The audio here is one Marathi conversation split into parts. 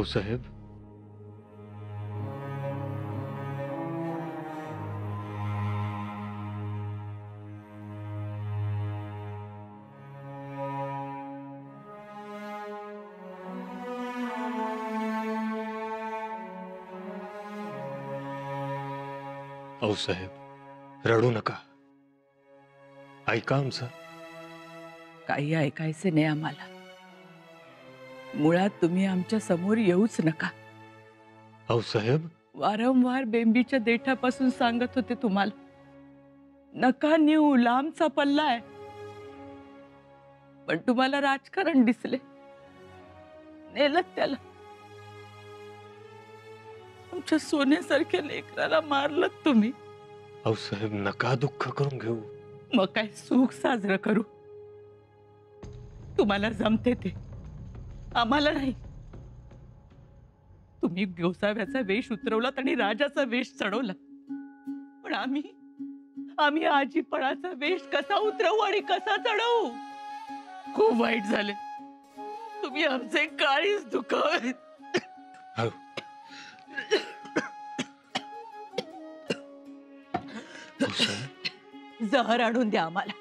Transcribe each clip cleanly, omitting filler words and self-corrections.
साहेब, साहेब रडू नका, ऐका आमचं. काही ऐकायचे नाही आम्हाला. मुळात तुम्ही आमच्या समोर येऊच नका. साहेब, वारंवार बेंबीच्या देठापासून सांगत होते तुम्हाला, नका नेऊ, लांबचा पल्ला आहे. पण तुम्हाला राजकारण दिसले, नेलं त्याला. आमच्या सोन्यासारख्या लेकराला मारलं तुम्ही. साहेब नका दुःख करून घेऊ. मग काय सुख साजरं करू? तुम्हाला जमते ते, आम्हाला नाही. तुम्ही गोसाव्याचा वेश उतरवलात आणि राजाचा वेश चढवला, पण आम्ही आजीपणाचा वेश कसा उतरवू आणि कसा चढवू? खूप वाईट झाले. तुम्ही आमचे काळीच दुखावले. जहर आणून द्या आम्हाला.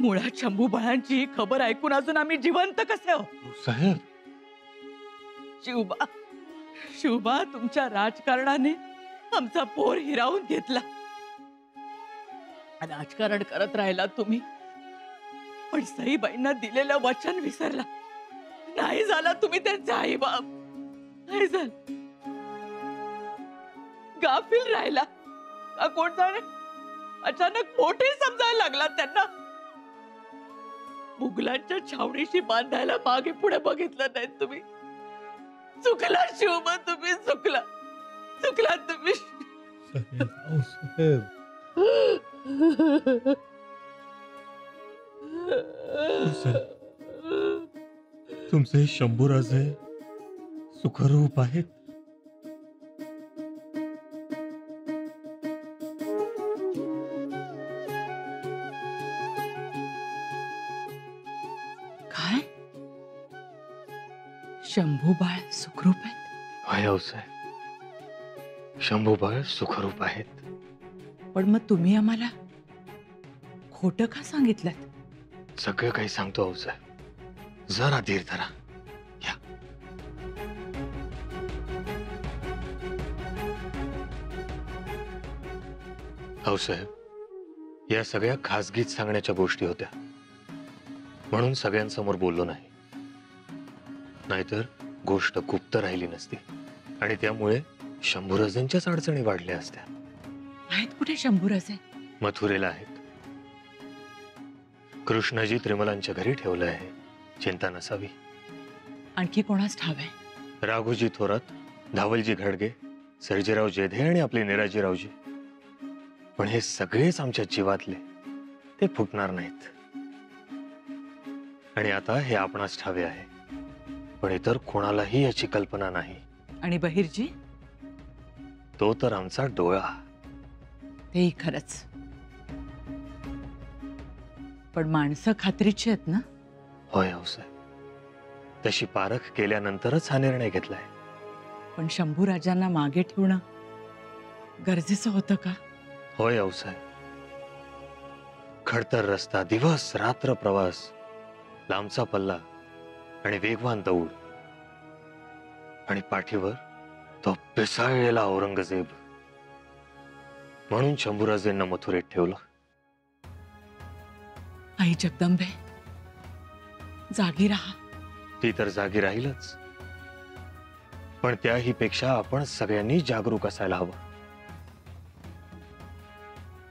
मुळात शंभू बाळांची ही खबर ऐकून अजून आम्ही जिवंत कसे आहो? साहेब, शिवबा तुमच्या राजकारणाने आमचा पोर हिरावून घेतला. राजकारण करत राहिला तुम्ही, पण सईबाईंना दिलेलं वचन विसरला. नाही झाला तुम्ही त्यांचे आई बाप, नाही झालं. गाफील राहिला का कोण जाणे? अचानक मोठे समजायला लागला त्यांना. मुघलांच्या छावणीशी बांधायला मागे पुढे बघितलं नाही तुम्ही. चुकला शिवबा, तुम्ही चुकला तुम्ही. साहेब, तुमचे शंभूराजे सुखरूप आहेत. काय? शंभूबाळ सुखरूप आहेत? होय साहेब, शंभूबाळ सुखरूप आहेत. पण मग तुम्ही आम्हाला खोटं का सांगितलं? सगळं काही सांगतो साहेब, जरा धीर धरा. या. साहेब, या सगळ्या खासगीत सांगण्याच्या गोष्टी होत्या, म्हणून सगळ्यांसमोर बोललो नाही. नाहीतर गोष्ट गुप्त राहिली नसती आणि त्यामुळे शंभूराजांच्याच अडचणी वाढल्या असत्या. आहेत कुठे शंभूराजे? मथुरेला आहेत. कृष्णाजी त्रिमलांच्या घरी ठेवलं आहे, चिंता नसावी. आणखी कोणास ठाव आहे? राघोजी थोरात, धावलजी घाडगे, सर्जेराव जेधे आणि आपले निराजीरावजी. पण हे सगळेच आमच्या जीवातले, ते फुटणार नाहीत. आणि आता हे आपणास ठावे आहे, पण इतर कोणालाही याची कल्पना नाही. आणि बहिर्जी? तो तर आमचा डोळा. तेही खरंच. पण माणसं खात्रीची आहेत ना? होय साहेब, तशी पारख केल्यानंतरच हा निर्णय घेतलाय. पण शंभूराजांना मागे ठेवणं गरजेचं होतं का? होय साहेब, खडतर रस्ता, दिवस रात्र प्रवास, लांबचा पल्ला आणि वेगवान दौड, आणि पाठीवर तो पिसाळलेला औरंगजेब. म्हणून शंभूराजेंना मथुरेत ठेवलं. आई जगदंबे, जागी राहा. ती तर जागी राहीलच, पण त्याही पेक्षा आपण सगळ्यांनी जागरूक असायला हवं.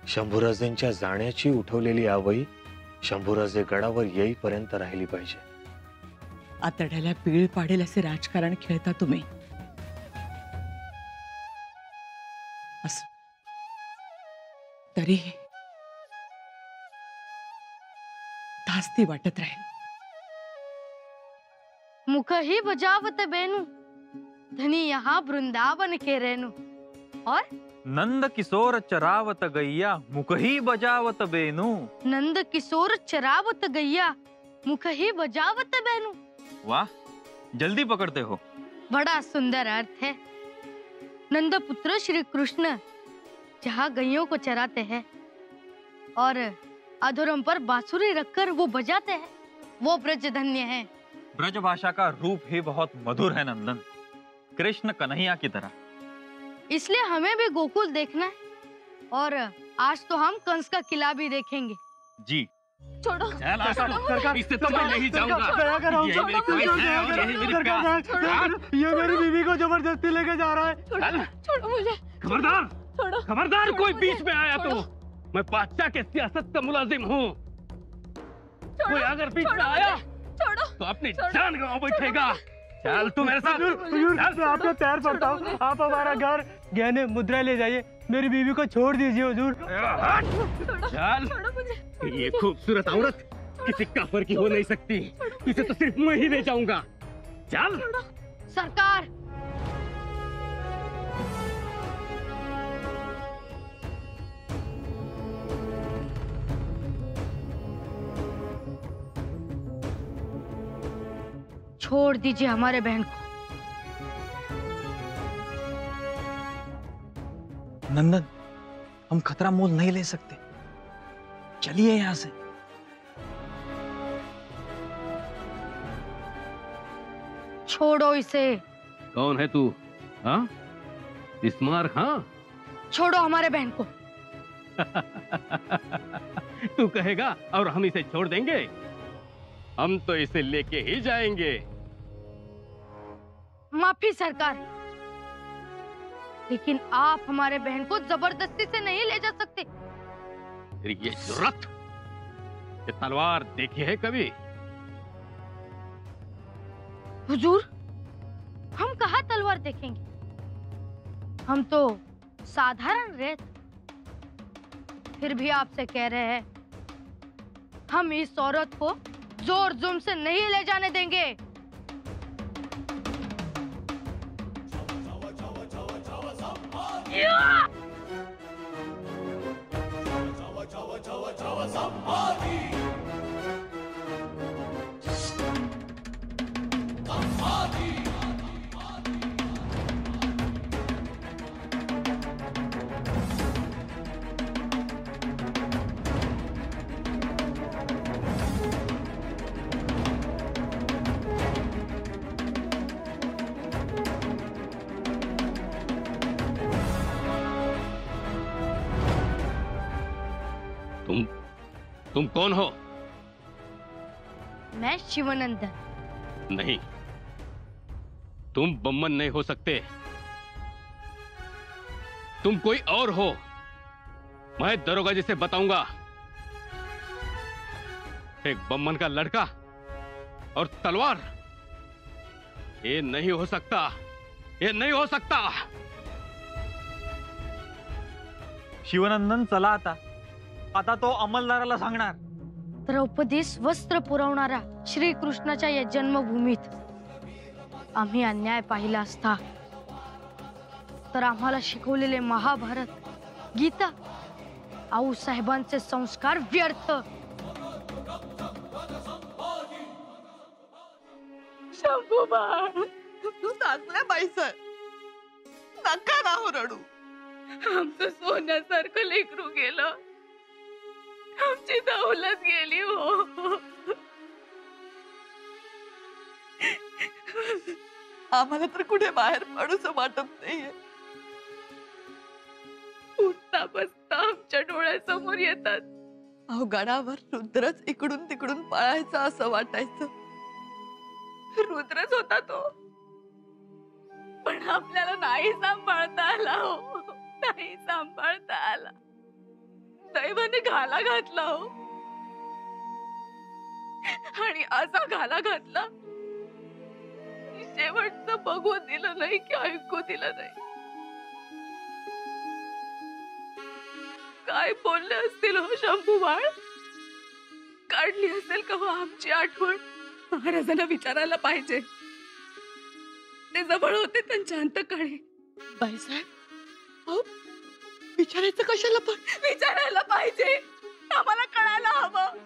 शंभूराजेंच्या जाण्याची उठवलेली आवई शंभूराजे गडावर येईपर्यंत राहिली पाहिजे. आतड्याला पीळ पाडेल असे राजकारण खेळता तुम्ही. असं तरी धास्ती वाटत राहील. मुख ही बजावत बेनु, धनी यहाँ वृंदावन के रेनु. और नंद किशोर चरावत गैया, मुख ही बजावत बेनु. नंद किशोर चरावत गैया, मुख ही बजावत बेनु. वाह, जल्दी पकड़ते हो. बड़ा सुंदर अर्थ है। नंदपुत्र श्री कृष्ण जहाँ गैयों को चराते हैं और अधोरम पर बांसुरी रखकर वो बजाते हैं, वो ब्रज धन्य है। ब्रज भाषा का रूप ही बहुत मधुर है नंदन, कृष्ण कन्हैया की तरह। इसलिए हमें भी गोकुल देखना है और आज तो हम कंस का किला भी देखेंगे। जी छोड़ो सरकार, इससे तो मैं नहीं जाऊंगा। दया करो, यही मेरी ख्वाहिश है और यही मेरी प्यास। सरकार, ये मेरी बीवी को जबरदस्ती लेके जा रहा है। चल, छोड़ो मुझे, खबरदार छोड़ो। खबरदार, कोई छोड़ो बीच मुझे, में आया तो छोड़ो। मैं बादशाह के सियासत का मुलाजिम हूँ। कोई अगर बीच में आया छोड़ो। तो अपनी जान गंवा बैठेगा। चल तू मेरे साथ। हुजूर, मैं आपको पैर पड़ता हूँ, आप हमारा घर गहने मुद्रा ले जाइए, मेरी बीवी को छोड़ दीजिए हुजूर। चल, ये खूबसूरत औरत किसी काफर की हो नहीं सकती, इसे तो सिर्फ मैं ही ले जाऊंगा। चल। सरकार, छोड़ दीजिए हमारे बहन को। नंदन, हम खतरा मोल नहीं ले सकते, चलिए यहाँ से। छोड़ो इसे। कौन है तू? हाँ, इस्मार खां? छोड़ो हमारे बहन को। तू कहेगा और हम इसे छोड़ देंगे? हम तो इसे लेके ही जाएंगे। माफी सरकार, लेकिन आप हमारे बहन को जबरदस्ती से नहीं ले जा सकते। तेरी ये जुर्रत, ये तलवार देखी है कभी? हुजूर, हम कहाँ तलवार देखेंगे, हम तो साधारण रेत। फिर भी आपसे कह रहे हैं, हम इस औरत को जोर जुम से नहीं ले जाने देंगे। तुम कौन हो? मैं शिवनंदन। नहीं, तुम बम्मन नहीं हो सकते, तुम कोई और हो। मैं दरोगा जी से बताऊंगा। एक बम्मन का लड़का और तलवार, ये नहीं हो सकता, ये नहीं हो सकता। शिवनंदन, चला आता, आता तो अंमलदाराला सांगणार। द्रौपदीस वस्त्र पुरवणारा श्रीकृष्णाच्या या जन्मभूमीत आम्ही अन्याय पाहिला असता तर आम्हाला शिकवलेले महाभारत, गीता, आऊसाहेबांचे संस्कार व्यर्थ। शंभूबाळ, तू चांगल्या बाईस नका ना हो रडू। आमचं सोन्यासारखं लेकरू गेलं, आमची दौलत गेली हो। आम्हाला तर कुठे बाहेर पडूस वाटत नाहीये। उठता बसता आमच्या डोळ्यासमोर येतात अवघडावर रुद्रच इकडून तिकडून पळायचा असं वाटायचं। रुद्रच होता तो, पण आपल्याला नाही सांभाळता आला हो, नाही सांभाळता आला। दैवाने घाला घातला हो, आणि असा घाला घातला शेवटचं बघू दिलं नाही की ऐकू दिलं नाही। काय बोलले असतील हो शंभूबाळ, काढली असेल का हो आमची आठवण? महाराजांना विचारायला पाहिजे, ते जवळ होते त्यांच्या अंतकाळी। बाईसाहेब, अहो विचारायचं कशाला? पण विचारायला पाहिजे, आम्हाला कळायला हवं।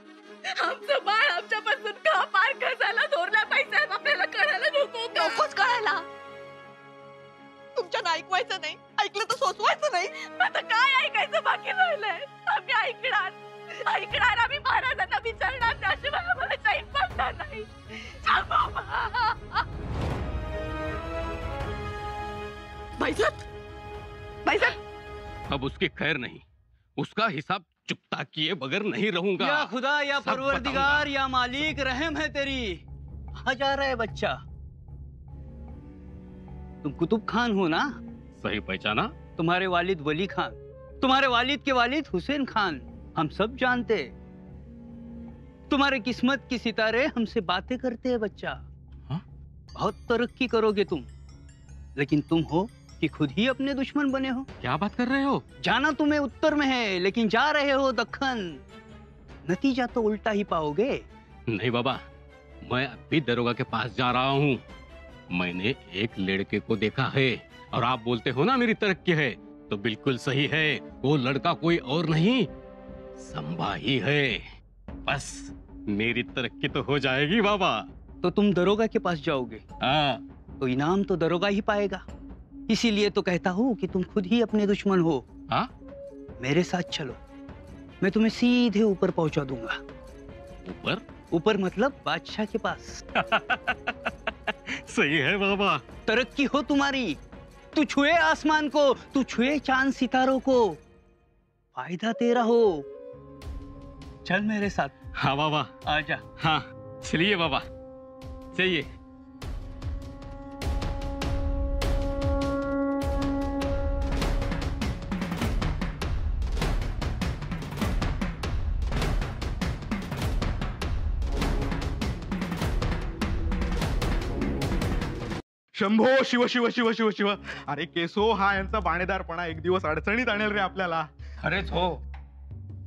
आमचं बाळ आमच्यापासून का पारखं झालं थोरल्या बाईसाहेब, आपल्याला कळायला नको? नकोच कळायला। तुमच्या ऐकवायचं नाही, ऐकलं तर सोचवायचं नाही. आता काय ऐकायचं बाकी राहिलंय? आम्ही ऐकणार, आम्ही महाराजांना विचारणार, त्याशिवाय आम्हाला चैन पडणार नाही. भाईजान, अब उसकी खैर नहीं, उसका हिसाब चुकता किए बगैर नहीं रहूंगा. या खुदा, या सब परवरदिगार, बताऊंगा. या मालिक, रहम है तेरी. कहाँ जा रहा है बच्चा? तुम कुतुब खान हो ना? सही पहचाना? तुम्हारे वालिद वली खान, तुम्हारे वालिद के वालिद हुसैन खान, हम सब जानते. तुम्हारे किस्मत की सितारे हमसे बातें करते हैं बच्चा. हाँ? बहुत तरक्की करोगे तुम, लेकिन तुम हो कि खुद ही अपने दुश्मन बने हो. क्या बात कर रहे हो? जाना तुम्हें उत्तर में है, लेकिन जा रहे हो दक्खन. नतीजा तो उल्टा ही पाओगे. नहीं बाबा, मैं अभी दरोगा के पास जा रहा हूँ. मैंने एक लड़के को देखा है, और आप बोलते हो ना मेरी तरक्की है, तो बिल्कुल सही है. वो लड़का कोई और नहीं, संभा ही है. बस मेरी तरक्की तो हो जाएगी बाबा. तो तुम दरोगा के पास जाओगे, हाँ. तो इनाम तो दरोगा ही पाएगा. इसीलिए तो कहता हूँ कि तुम खुद ही अपने दुश्मन हो. हाँ? मेरे साथ चलो, मैं तुम्हें सीधे ऊपर पहुंचा दूंगा. ऊपर? ऊपर मतलब बादशाह के पास. सही है बाबा. तरक्की हो तुम्हारी. तू छुए आसमान को, तू छुए चांद सितारों को, फायदा तेरा हो. चल मेरे साथ. हाँ बाबा. आजा. हाँ, चलिए बाबा, चलिए. शंभो शिव शिव शिव शिव शिव. अरे केसो, हा यांचा बाणेदारपणा एक दिवस अडचणीत आणेल रे आपल्याला. खरेच हो.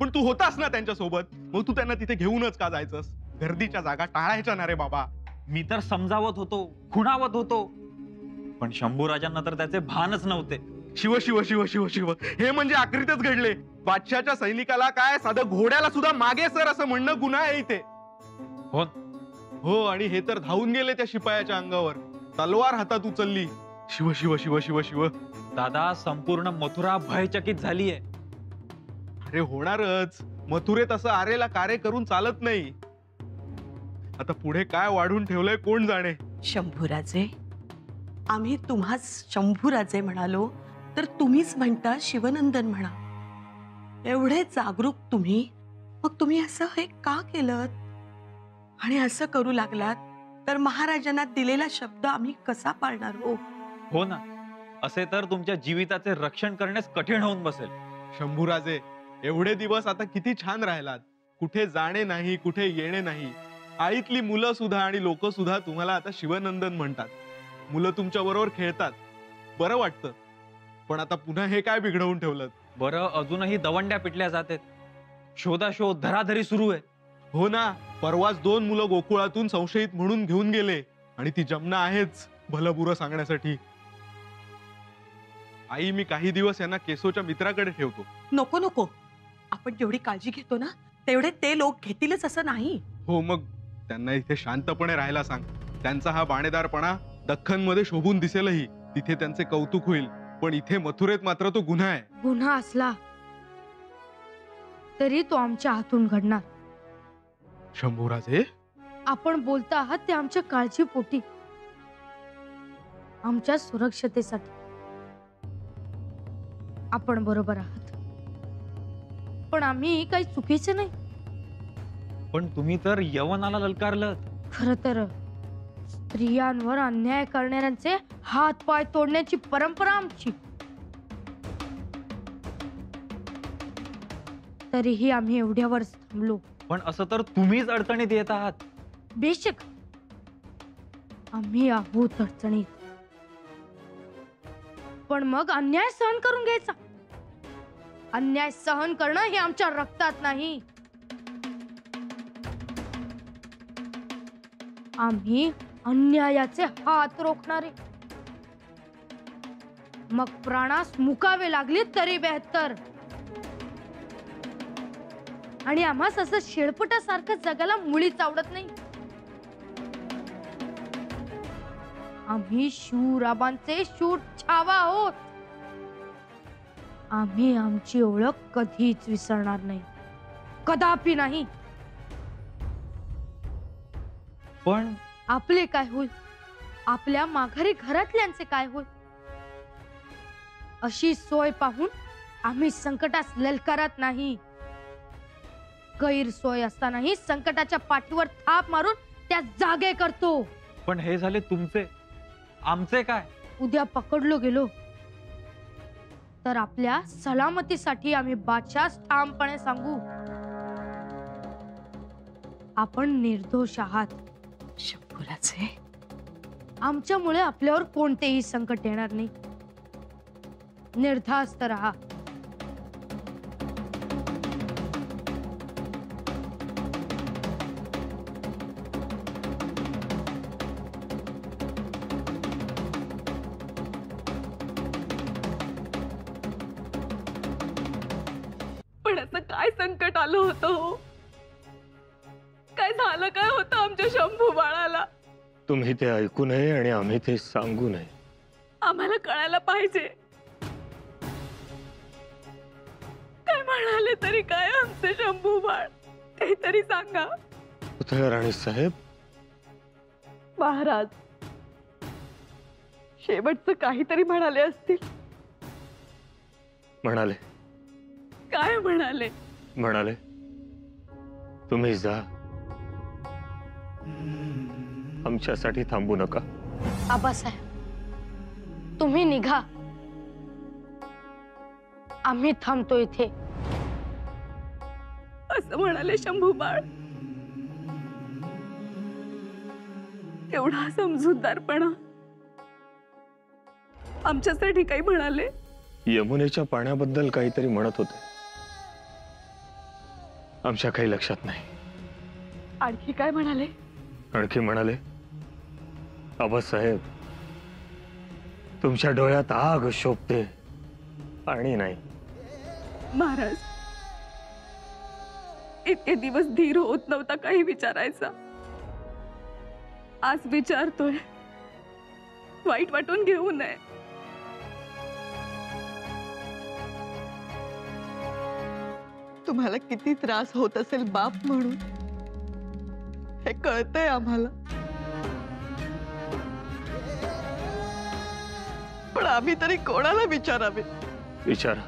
पण तू होतास ना त्यांच्या सोबत, मग तू त्यांना तिथे घेऊनच का जायचंस? गर्दीच्या जागा टाळायच्या ना रे बाबा. मी तर समजावत होतो, खुणावत होतो, पण शंभूराजांना तर त्याचे भानच नव्हते. शिव शिव शिव शिव शिव. हे म्हणजे आखरीतच घडले. बादशाच्या सैनिकाला काय, साधं घोड्याला सुद्धा मागे सर असं म्हणणं गुन्हा आहे इथे. हो, आणि हे तर धावून गेले त्या शिपायाच्या अंगावर, तलवार हातात उचलली. शिव शिव शिव शिव शिव. दादा, संपूर्ण मथुरा भयचकित झालीये. अरे होणारच. मथुरेत असं आरेला कार्य करून चालत नाही. आता पुढे काय वाढून ठेवलंय कोण जाणे. शंभूराजे, आम्ही तुम्हाच शंभूराजे म्हणालो तर तुम्हीच म्हणता शिवनंदन म्हणा. एवढे जागरूक तुम्ही, मग तुम्ही असं हे का केलं? आणि असं करू लागलात तर महाराजांना दिलेला शब्द आम्ही कसा पाळणार हो? हो ना, असे तर तुमच्या जीविताचे रक्षण करण्यास कठीण होऊन बसेल. शंभूराजे, एवढे दिवस आता किती छान राहिलात. कुठे जाणे नाही, कुठे येणे नाही. आईतली मुलं सुद्धा आणि लोक सुद्धा तुम्हाला आता शिवनंदन म्हणतात. मुलं तुमच्या बरोबर खेळतात, बरं वाटतं. पण आता पुन्हा हे काय बिघडवून ठेवलं? बरं, अजूनही दवंड्या पिटल्या जातात, शोधाशोध धराधरी सुरू आहे. हो ना, परवाच 2 मुलं गोकुळातून संशयित म्हणून घेऊन गेले, आणि ती जमना आहेच भलं बुरं सांगण्यासाठी. आई, मी काही दिवस यांना केसोच्या मित्राकडे ठेवतो. नको नको, आपण जेवढी काळजी घेतो ना तेवढे ते लोक घेतीलच असं नाही. हो, मग त्यांना इथे शांतपणे राहायला सांग. त्यांचा हा बाणेदारपणा दख्खन मध्ये शोभून दिसेलही, तिथे त्यांचे कौतुक होईल. पण इथे मथुरेत मात्र तो गुन्हा आहे. गुन्हा असला तरी तो आमच्या हातून घडणार. शंभूराजे, आपण बोलता आहात ते आमच्या काळजीपोटी, आमच्या सुरक्षतेसाठी. आपण बरोबर आहात, पण आम्ही काही चुकीचे नाही. पण तुम्ही तर यवनाला ललकारलं. खर तर स्त्रियांवर अन्याय करणाऱ्यांचे हात पाय तोडण्याची परंपरा आमची. तरीही आम्ही एवढ्यावर थांबलो. पण असं तर तुम्हीच अडचणीत येत आहात. बेशक आम्ही आहोत अडचणीत, पण मग अन्याय सहन करून घ्यायचा. अन्याय सहन करणं हे आमच्या रक्तात नाही. आम्ही अन्यायाचे हात रोखणारे. मग प्राणास मुकावे लागले तरी बेहत्तर. आणि आम्हास असं शेळपटासारखं जगाला मुळीच आवडत नाही. आम्ही शिवराबांचे शूट छावा आहोत. आम्ही आमची ओळख कधीच विसरणार नाही, कदापि नाही. पण आपले काय होईल, आपल्या माघारी घरातल्यांचे काय होईल, अशी सोय पाहून आम्ही संकटास ललकारत नाही. गैरसोय असतानाही संकटाच्या पाठीवर थाप मारून त्या जागे करतो. पण हे झाले तुमचे, आमचे काय? उद्या पकडलो गेलो तर आपल्या सलामतीसाठी आम्ही बादशास ठामपणे सांगू, आपण निर्दोष आहात. शंभूराजे, आमच्यामुळे आपल्यावर कोणतेही संकट येणार नाही. निर्धास्त राहा. पण असं काय संकट आलं होतं हो? काय झालं काय होतं आमच्या शंभू बाळाला? तुम्ही ते ऐकू नये आणि आम्ही ते सांगू नये. आम्हाला कळायला पाहिजे. काय म्हणाले तरी काय आमचे शंभू बाळ, ते तरी सांगा. राणी साहेब, महाराज शेवटचं काहीतरी म्हणाले असतील. म्हणाले काय म्हणाले? म्हणाले तुम्ही जा, आमच्यासाठी थांबू नका. आबासाहेब, तुम्ही निघा, आम्ही थांबतो इथे. असं म्हणाले शंभू बाळ? एवढा समजूतदारपणा आमच्यासाठी काही म्हणाले? यमुनेच्या पाण्याबद्दल काहीतरी म्हणत होते, आमच्या काही लक्षात नाही. आणखी काय म्हणाले? आणखी म्हणाले, आबासाहेब तुमच्या डोळ्यात आग शोभते आणि नाही. महाराज, इतके दिवस धीर होत नव्हता काही विचारायचा, आज विचारतोय. वाईट वाटून घेऊ नये. तुम्हाला किती त्रास होत असेल बाप म्हणून, हे कळतंय आम्हाला. पण आम्ही तरी कोणाला विचारावे? विचारा,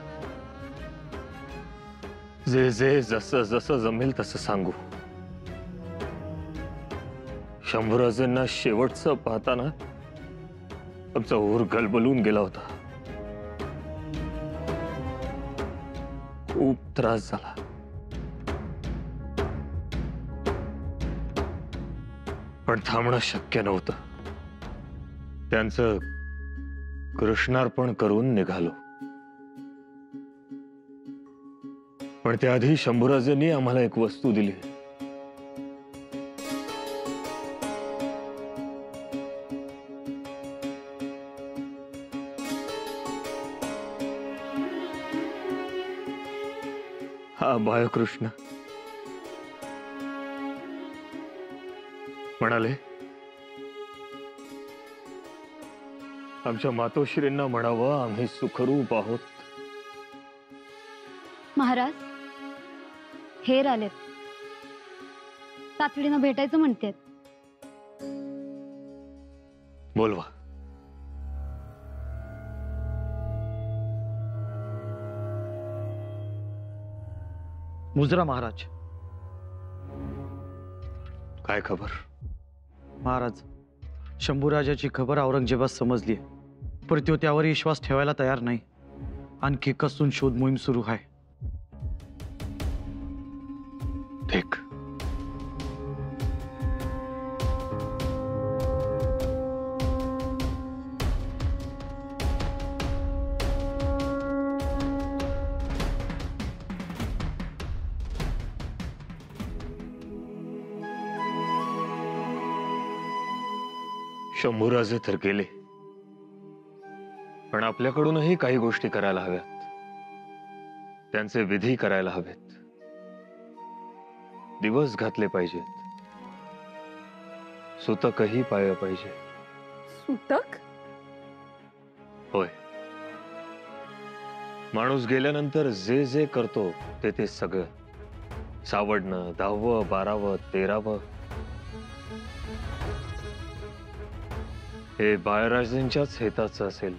जे जे जसं जसं जमेल तसं सांगू. शंभूराजेंना शेवटचं पाहताना आमचा ऊर गलबलून गेला होता. खूप त्रास झाला. पण थांबणं शक्य नव्हतं. त्यांचं कृष्णार्पण करून निघालो. पण त्याआधी शंभूराजेंनी आम्हाला एक वस्तू दिली. हा बाळकृष्ण. म्हणाले, आमच्या मातोश्रींना म्हणावं आम्ही सुखरूप आहोत. महाराज, हेर आलेत, तातडीनं भेटायचं म्हणतेत. बोलवा. मुजरा महाराज. काय खबर? महाराज, शंभूराजाची खबर औरंगजेबास समजली, पण तो त्यावर विश्वास ठेवायला तयार नाही. आणखी कसून शोध मोहीम सुरू आहे. ठीक. शंभूराजे तर गेले, पण आपल्याकडूनही काही गोष्टी करायला हव्यात. त्यांचे विधी करायला हवेत. दिवस घातले पाहिजेत. सुतकही पाळलं पाहिजे. सूतक? होय. माणूस गेल्यानंतर जे जे करतो ते सगळं, सावडणं, 10व, 12व, 13व, हे बाळराजेंच्याच हिताचं असेल